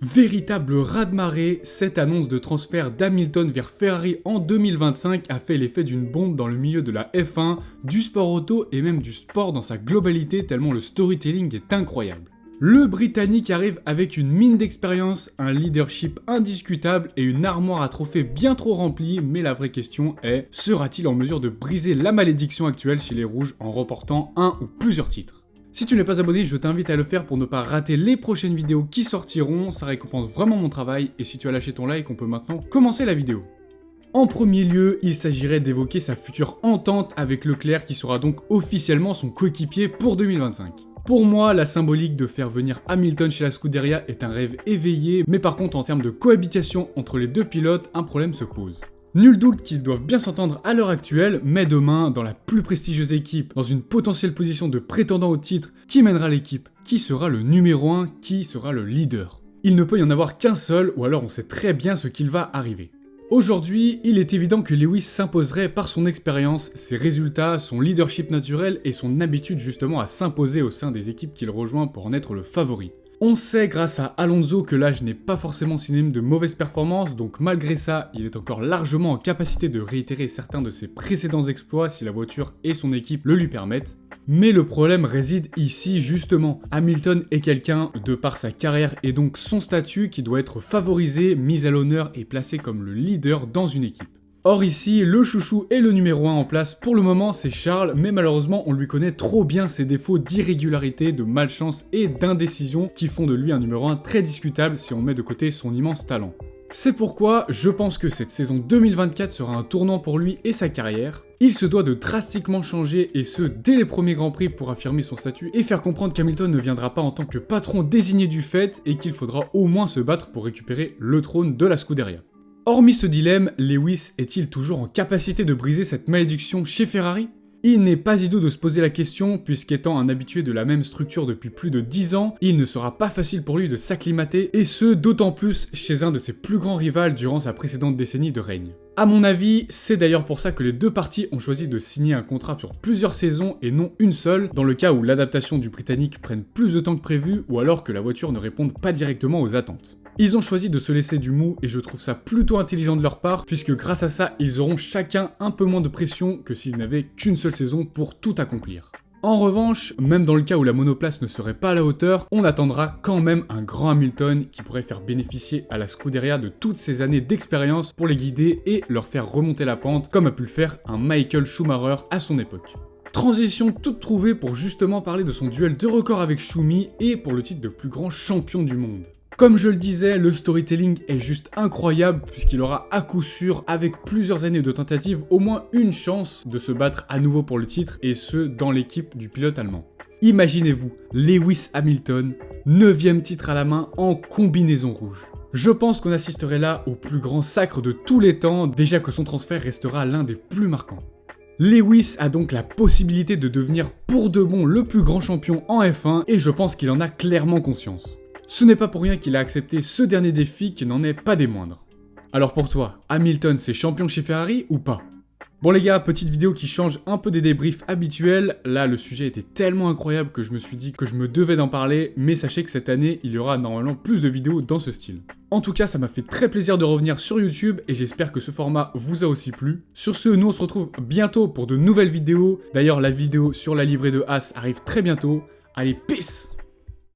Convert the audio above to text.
Véritable raz-de-marée, cette annonce de transfert d'Hamilton vers Ferrari en 2025 a fait l'effet d'une bombe dans le milieu de la F1, du sport auto et même du sport dans sa globalité tellement le storytelling est incroyable. Le Britannique arrive avec une mine d'expérience, un leadership indiscutable et une armoire à trophées bien trop remplie, mais la vraie question est, sera-t-il en mesure de briser la malédiction actuelle chez les Rouges en remportant un ou plusieurs titres ? Si tu n'es pas abonné, je t'invite à le faire pour ne pas rater les prochaines vidéos qui sortiront, ça récompense vraiment mon travail, et si tu as lâché ton like, on peut maintenant commencer la vidéo. En premier lieu, il s'agirait d'évoquer sa future entente avec Leclerc qui sera donc officiellement son coéquipier pour 2025. Pour moi, la symbolique de faire venir Hamilton chez la Scuderia est un rêve éveillé, mais par contre en termes de cohabitation entre les deux pilotes, un problème se pose. Nul doute qu'ils doivent bien s'entendre à l'heure actuelle, mais demain, dans la plus prestigieuse équipe, dans une potentielle position de prétendant au titre, qui mènera l'équipe? Qui sera le numéro 1? Qui sera le leader? Il ne peut y en avoir qu'un seul, ou alors on sait très bien ce qu'il va arriver. Aujourd'hui, il est évident que Lewis s'imposerait par son expérience, ses résultats, son leadership naturel et son habitude justement à s'imposer au sein des équipes qu'il rejoint pour en être le favori. On sait grâce à Alonso que l'âge n'est pas forcément synonyme de mauvaise performance, donc malgré ça, il est encore largement en capacité de réitérer certains de ses précédents exploits si la voiture et son équipe le lui permettent. Mais le problème réside ici justement. Hamilton est quelqu'un, de par sa carrière et donc son statut, qui doit être favorisé, mis à l'honneur et placé comme le leader dans une équipe. Or ici, le chouchou et le numéro 1 en place pour le moment c'est Charles, mais malheureusement on lui connaît trop bien ses défauts d'irrégularité, de malchance et d'indécision qui font de lui un numéro 1 très discutable si on met de côté son immense talent. C'est pourquoi je pense que cette saison 2024 sera un tournant pour lui et sa carrière. Il se doit de drastiquement changer et ce dès les premiers Grands Prix pour affirmer son statut et faire comprendre qu'Hamilton ne viendra pas en tant que patron désigné du fait et qu'il faudra au moins se battre pour récupérer le trône de la Scuderia. Hormis ce dilemme, Lewis est-il toujours en capacité de briser cette malédiction chez Ferrari? Il n'est pas idiot de se poser la question, puisqu'étant un habitué de la même structure depuis plus de 10 ans, il ne sera pas facile pour lui de s'acclimater, et ce d'autant plus chez un de ses plus grands rivaux durant sa précédente décennie de règne. A mon avis, c'est d'ailleurs pour ça que les deux parties ont choisi de signer un contrat sur plusieurs saisons et non une seule, dans le cas où l'adaptation du Britannique prenne plus de temps que prévu ou alors que la voiture ne réponde pas directement aux attentes. Ils ont choisi de se laisser du mou et je trouve ça plutôt intelligent de leur part puisque grâce à ça, ils auront chacun un peu moins de pression que s'ils n'avaient qu'une seule saison pour tout accomplir. En revanche, même dans le cas où la monoplace ne serait pas à la hauteur, on attendra quand même un grand Hamilton qui pourrait faire bénéficier à la Scuderia de toutes ces années d'expérience pour les guider et leur faire remonter la pente comme a pu le faire un Michael Schumacher à son époque. Transition toute trouvée pour justement parler de son duel de record avec Schumi et pour le titre de plus grand champion du monde. Comme je le disais, le storytelling est juste incroyable puisqu'il aura à coup sûr, avec plusieurs années de tentatives, au moins une chance de se battre à nouveau pour le titre et ce, dans l'équipe du pilote allemand. Imaginez-vous, Lewis Hamilton, 9e titre à la main en combinaison rouge. Je pense qu'on assisterait là au plus grand sacre de tous les temps, déjà que son transfert restera l'un des plus marquants. Lewis a donc la possibilité de devenir pour de bon le plus grand champion en F1 et je pense qu'il en a clairement conscience. Ce n'est pas pour rien qu'il a accepté ce dernier défi qui n'en est pas des moindres. Alors pour toi, Hamilton c'est champion chez Ferrari ou pas? Bon les gars, petite vidéo qui change un peu des débriefs habituels. Là le sujet était tellement incroyable que je me suis dit que je me devais d'en parler, mais sachez que cette année il y aura normalement plus de vidéos dans ce style. En tout cas ça m'a fait très plaisir de revenir sur YouTube et j'espère que ce format vous a aussi plu. Sur ce, nous on se retrouve bientôt pour de nouvelles vidéos. D'ailleurs la vidéo sur la livrée de Haas arrive très bientôt. Allez, peace!